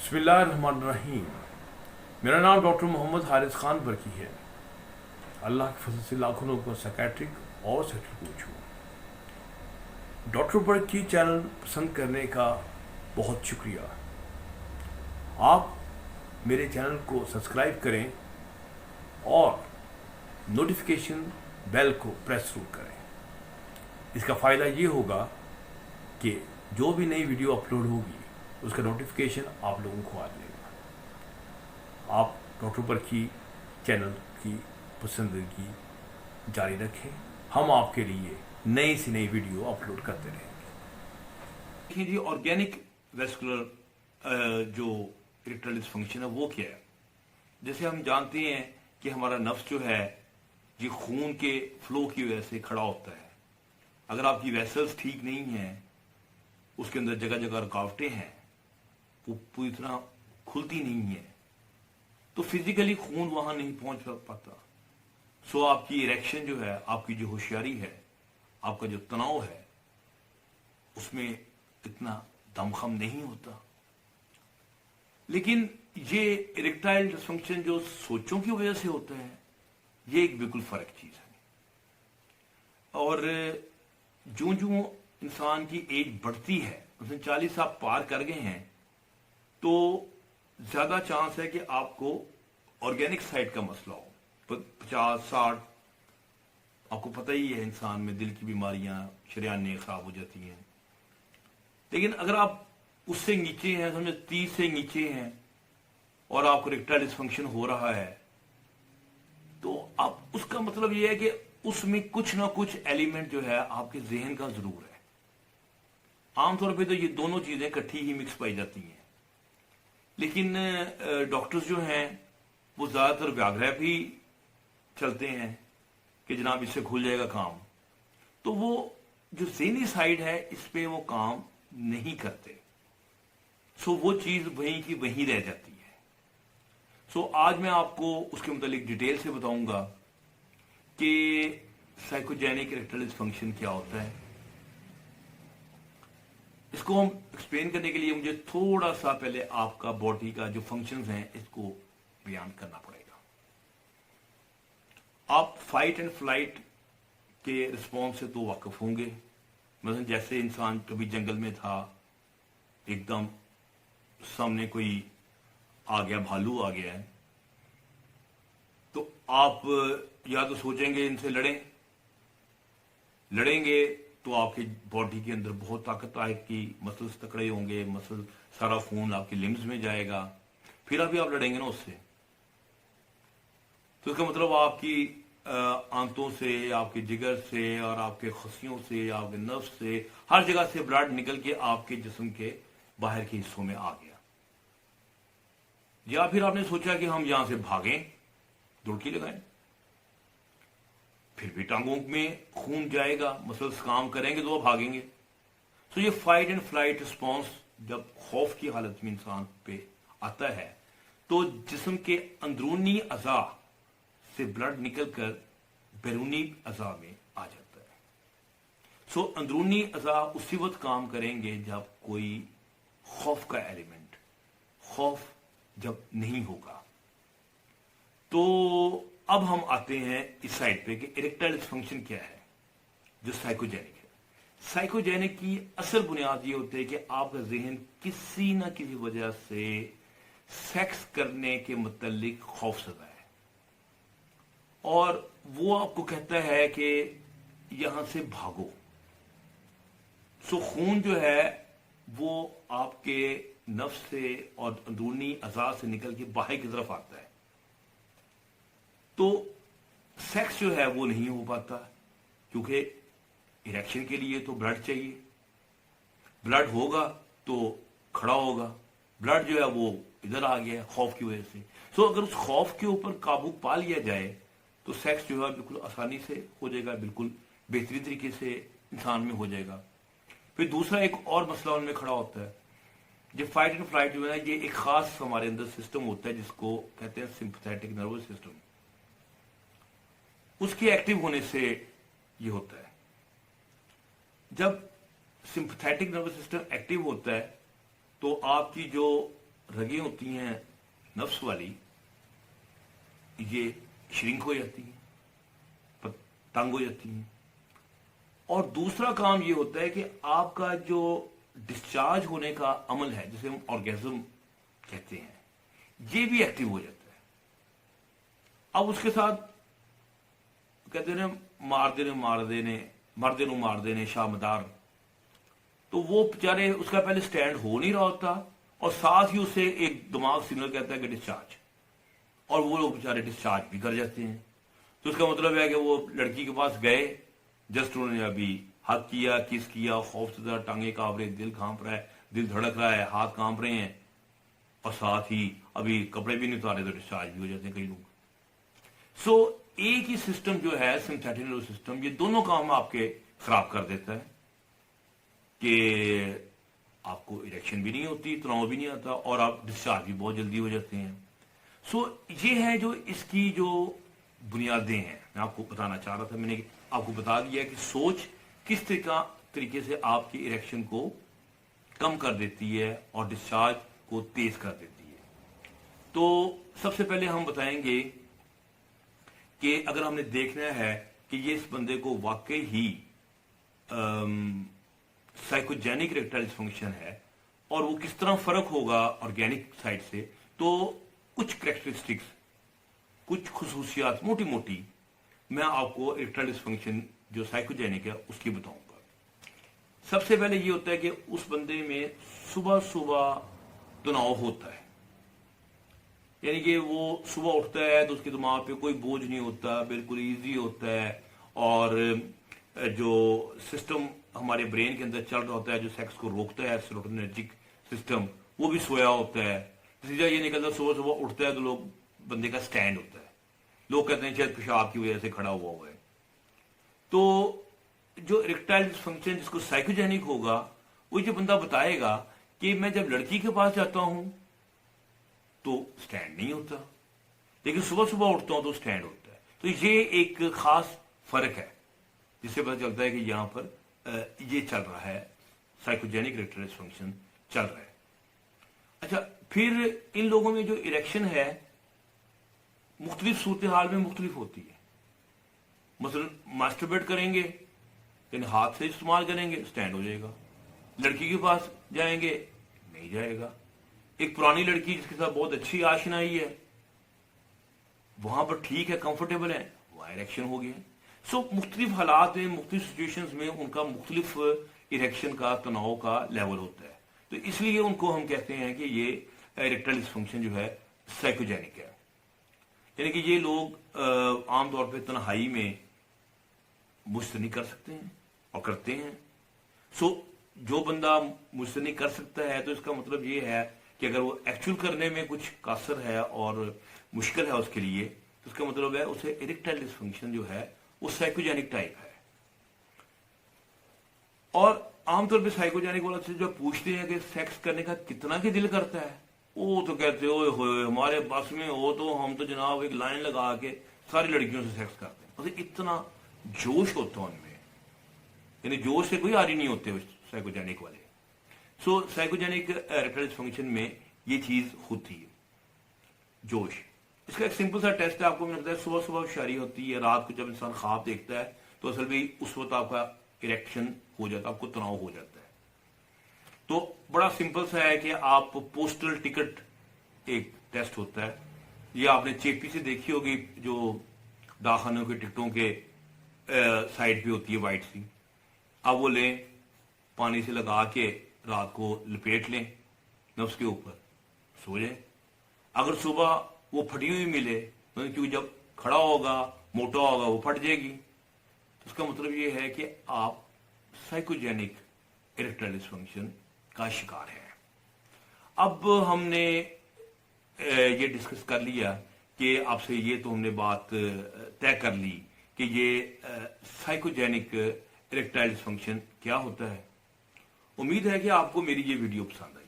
बिस्मिल्लाहिर्रहमानिर्रहीम। मेरा नाम डॉक्टर मोहम्मद हारिस खान बरकी है। अल्लाह के फजल से लाखों लोगों का साइकेट्रिक और सेक्टर कोच हूँ। डॉक्टर बरकी चैनल पसंद करने का बहुत शुक्रिया। आप मेरे चैनल को सब्सक्राइब करें और नोटिफिकेशन बेल को प्रेस जरूर करें। इसका फ़ायदा ये होगा कि जो भी नई वीडियो अपलोड होगी उसका नोटिफिकेशन आप लोगों को आ जाएगा। आप डॉक्टर बरकी चैनल की पसंदगी जारी रखें, हम आपके लिए नई से नई वीडियो अपलोड करते रहेंगे। देखिए जी, ऑर्गेनिक वेस्कुलर जो इरेक्टाइल डिसफंक्शन है वो क्या है। जैसे हम जानते हैं कि हमारा नफ्स जो है ये खून के फ्लो की वजह से खड़ा होता है। अगर आपकी वेसल्स ठीक नहीं हैं, उसके अंदर जगह जगह रुकावटें हैं, वो पूरी तरह खुलती नहीं है, तो फिजिकली खून वहां नहीं पहुंच पाता। सो आपकी इरेक्शन जो है, आपकी जो होशियारी है, आपका जो तनाव है, उसमें इतना दमखम नहीं होता। लेकिन ये इरेक्टाइल डिसफंक्शन जो सोचों की वजह से होता है, ये एक बिल्कुल फर्क चीज है। और जो जो इंसान की एज बढ़ती है, उसने 40 आप पार कर गए हैं, तो ज्यादा चांस है कि आपको ऑर्गेनिक साइड का मसला हो। 50-60, आपको पता ही है इंसान में दिल की बीमारियां, शरीयानें खराब हो जाती हैं। लेकिन अगर आप उससे नीचे हैं, समझे 30 से नीचे हैं, और आपको इरेक्टाइल डिसफंक्शन हो रहा है, तो आप उसका मतलब यह है कि उसमें कुछ ना कुछ एलिमेंट जो है आपके जहन का जरूर है। आमतौर पे तो ये दोनों चीजें इकट्ठी ही मिक्स पाई जाती हैं। लेकिन डॉक्टर्स जो हैं वो ज्यादातर व्याग्रह भी चलते हैं कि जनाब इससे खुल जाएगा काम, तो वो जो ज़हनी साइड है इस पे वो काम नहीं करते। सो वो चीज वहीं की वहीं रह जाती है। सो आज मैं आपको उसके मुतालिक डिटेल से बताऊंगा कि साइकोजेनिक इरेक्टाइल डिसफंक्शन क्या होता है। इसको हम एक्सप्लेन करने के लिए मुझे थोड़ा सा पहले आपका बॉडी का जो फंक्शंस हैं इसको बयान करना पड़ेगा। आप फाइट एंड फ्लाइट के रिस्पॉन्स से तो वाकिफ होंगे। मतलब जैसे इंसान कभी जंगल में था, एकदम सामने कोई आ गया, भालू आ गया है, तो आप या तो सोचेंगे इनसे लड़ेंगे तो आपकी बॉडी के अंदर बहुत ताकत आएगी, मसल्स तकड़े होंगे, मसल सारा खून आपके लिम्स में जाएगा, फिर अभी आप लड़ेंगे ना उससे। तो इसका मतलब आपकी आंतों से, आपके जिगर से और आपके खसियों से, आपके नर्व से, हर जगह से ब्लड निकल के आपके जिस्म के बाहर के हिस्सों में आ गया। या फिर आपने सोचा कि हम यहां से भागें, दुड़की लगाएं, फिर भी टांगों में खून जाएगा, मसल्स काम करेंगे तो वो भागेंगे। तो ये फाइट एंड फ्लाइट रिस्पॉन्स जब खौफ की हालत में इंसान पे आता है, तो जिस्म के अंदरूनी अज़ा से ब्लड निकलकर बैरूनी अज़ा में आ जाता है। सो अंदरूनी अज़ा उसी वक्त काम करेंगे जब कोई खौफ का एलिमेंट, खौफ जब नहीं होगा। तो अब हम आते हैं इस साइड पे कि इरेक्टाइल डिसफंक्शन क्या है जो साइकोजेनिक है। साइकोजेनिक की असल बुनियाद ये होती है कि आपका जहन किसी ना किसी वजह से सेक्स करने के मुतालिक खौफजदा है, और वो आपको कहता है कि यहां से भागो। सो खून जो है वो आपके नफ्स से और अंदरूनी अज़ा से निकल के बाहर की तरफ आता है। तो सेक्स जो है वो नहीं हो पाता, क्योंकि इरेक्शन के लिए तो ब्लड चाहिए। ब्लड होगा तो खड़ा होगा, ब्लड जो है वो इधर आ गया खौफ की वजह से। सो अगर उस खौफ के ऊपर काबू पा लिया जाए तो सेक्स जो है बिल्कुल आसानी से हो जाएगा, बिल्कुल बेहतरीन तरीके से इंसान में हो जाएगा। फिर दूसरा एक और मसला उनमें खड़ा होता है, जो फाइट एंड फ्लाइट जो है ये एक खास हमारे अंदर सिस्टम होता है जिसको कहते हैं सिंपैथेटिक नर्वस सिस्टम। उसके एक्टिव होने से ये होता है। जब सिंपैथेटिक नर्वस सिस्टम एक्टिव होता है तो आपकी जो रगें होती हैं नफ्स वाली, ये श्रिंक हो जाती हैं, तंग हो जाती हैं। और दूसरा काम ये होता है कि आपका जो डिस्चार्ज होने का अमल है, जिसे हम ऑर्गेज्म कहते हैं, ये भी एक्टिव हो जाता है। अब उसके साथ कहते हैं मर्दे नु मार देने शामदार, तो वो बेचारे उसका पहले स्टैंड हो नहीं रहा होता, और साथ ही उसे एक दिमाग सिग्नल कहता है कि डिस्चार्ज, और वो लोग बेचारे डिस्चार्ज भी कर जाते हैं। तो उसका मतलब है कि वो लड़की के पास गए, जस्ट उन्होंने अभी हक किया, किस किया, खौफ से टांगे कांप रहे, दिल कांप रहा है, दिल धड़क रहा है, हाथ कांप रहे हैं, और साथ ही अभी कपड़े भी नहीं उतारे तो डिस्चार्ज भी हो जाते हैं कई लोग। सो एक ही सिस्टम जो है सिंथेटिक नर्वस सिस्टम, ये दोनों काम आपके खराब कर देता है कि आपको इरेक्शन भी नहीं होती, तनाव भी नहीं आता, और आप डिस्चार्ज भी बहुत जल्दी हो जाते हैं। सो ये है जो इसकी जो बुनियादें हैं, मैं आपको बताना चाह रहा था। मैंने आपको बता दिया कि सोच किस तरीके से आपकी इरेक्शन को कम कर देती है और डिस्चार्ज को तेज कर देती है। तो सबसे पहले हम बताएंगे कि अगर हमने देखना है कि ये इस बंदे को वाकई ही साइकोजेनिक इरेक्टाइल डिसफंक्शन है और वो किस तरह फर्क होगा ऑर्गेनिक साइड से, तो कुछ कैरेक्टरिस्टिक्स, कुछ खुसूसियात मोटी मोटी मैं आपको इरेक्टाइल डिसफंक्शन जो साइकोजेनिक है उसकी बताऊंगा। सबसे पहले ये होता है कि उस बंदे में सुबह सुबह तनाव होता है, यानी कि वो सुबह उठता है तो उसके दिमाग पे कोई बोझ नहीं होता, बिल्कुल इजी होता है, और जो सिस्टम हमारे ब्रेन के अंदर चल रहा होता है जो सेक्स को रोकता है, सेरोटोनिनर्जिक सिस्टम, वो भी सोया होता है। नतीजा ये निकलता है सुबह सुबह उठता है तो लोग बंदे का स्टैंड होता है, लोग कहते हैं शायद पेशाब की वजह से खड़ा हुआ है। तो जो इरेक्टाइल डिसफंक्शन जिसको साइकोजेनिक होगा, वो जो बंदा बताएगा कि मैं जब लड़की के पास जाता हूं तो स्टैंड नहीं होता, लेकिन सुबह सुबह उठता हूं तो स्टैंड होता है। तो ये एक खास फर्क है जिससे पता चलता है कि यहां पर ये चल रहा है, साइकोजेनिक इरेक्टाइल डिसफंक्शन चल रहा है। अच्छा, फिर इन लोगों में जो इरेक्शन है मुख्तलिफ सूरत हाल में मुख्तलिफ होती है। मसलन मास्टरबेट करेंगे, यानी हाथ से इस्तेमाल करेंगे, स्टैंड हो जाएगा। लड़की के पास जाएंगे, नहीं जाएगा। एक पुरानी लड़की जिसके साथ बहुत अच्छी आशनाई है, वहां पर ठीक है, कंफर्टेबल है, वहां इरेक्शन हो गया। सो मुख्तलिफ हालात में, मुख्तलिफ सिचुएशंस में उनका मुख्तलिफ इरेक्शन का, तनाव का लेवल होता है। तो इसलिए उनको हम कहते हैं कि ये इरेक्टाइल डिसफंक्शन जो है साइकोजेनिक है, यानी कि ये लोग आमतौर पर तन्हाई में मुझसे कर सकते हैं और करते हैं। सो जो बंदा मुझसे नहीं कर सकता है तो इसका मतलब ये है कि अगर वो एक्चुअल करने में कुछ कासर है और मुश्किल है उसके लिए, तो उसका मतलब है उसे इरेक्टाइल डिसफंक्शन जो है वो साइकोजेनिक टाइप है। और आमतौर पे साइकोजेनिक वाला से जो पूछते हैं कि सेक्स करने का कितना की दिल करता है, वो तो कहते हो हमारे बस में हो तो हम तो जनाब एक लाइन लगा के सारी लड़कियों से सेक्स करते हैं। मतलब इतना जोश होता है उनमें, यानी जोश से कोई आरी नहीं होते साइकोजेनिक वाले। सो साइकोजेनिक इरेक्टाइल डिसफंक्शन में ये चीज होती है, जोश। इसका एक सिंपल सा टेस्ट है, आपको लगता है सुबह सुबह होशियारी होती है, रात को जब इंसान ख्वाब देखता है तो असल में उस वक्त आपका इरेक्शन हो जाता है, आपको तनाव हो जाता है। तो बड़ा सिंपल सा है कि आप पोस्टल टिकट एक टेस्ट होता है, ये आपने चेपी से देखी होगी, जो डाकखानों के टिकटों के साइड पे होती है वाइट सी। अब वो लें, पानी से लगा के रात को लपेट लें नफ्स के ऊपर, सो जाए। अगर सुबह वो फटी हुई मिले, क्योंकि जब खड़ा होगा, मोटा होगा, वो फट जाएगी, तो उसका मतलब ये है कि आप साइकोजेनिक इरेक्टाइल डिसफंक्शन का शिकार है। अब हमने ये डिस्कस कर लिया कि आपसे ये तो हमने बात तय कर ली कि ये साइकोजेनिक इरेक्टाइल डिसफंक्शन क्या होता है। उम्मीद है कि आपको मेरी ये वीडियो पसंद आई।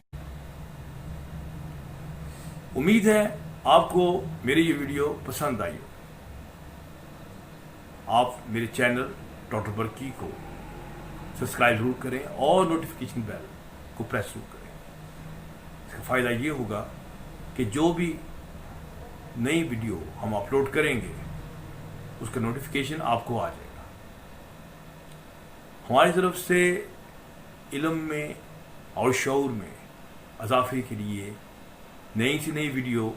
उम्मीद है आपको मेरी ये वीडियो पसंद आई हो। आप मेरे चैनल डॉक्टर बरकी को सब्सक्राइब जरूर करें और नोटिफिकेशन बेल को प्रेस जरूर करें। اس کا فائدہ یہ ہوگا کہ جو بھی نئی ویڈیو ہم اپلوڈ کریں گے اس کا نوٹیفیکیشن آپ کو آ جائے گا. ہماری طرف سے علم میں اور شعور میں اضافے کے لیے نئی سے نئی ویڈیو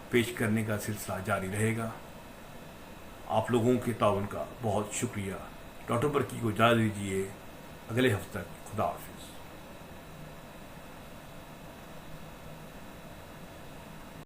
پیش کرنے کا سلسلہ جاری رہے گا. آپ لوگوں کے تعاون کا بہت شکریہ. ڈاکٹر برکی کو اجازت دیجیے. اگلے ہفتے تک خدا حافظ.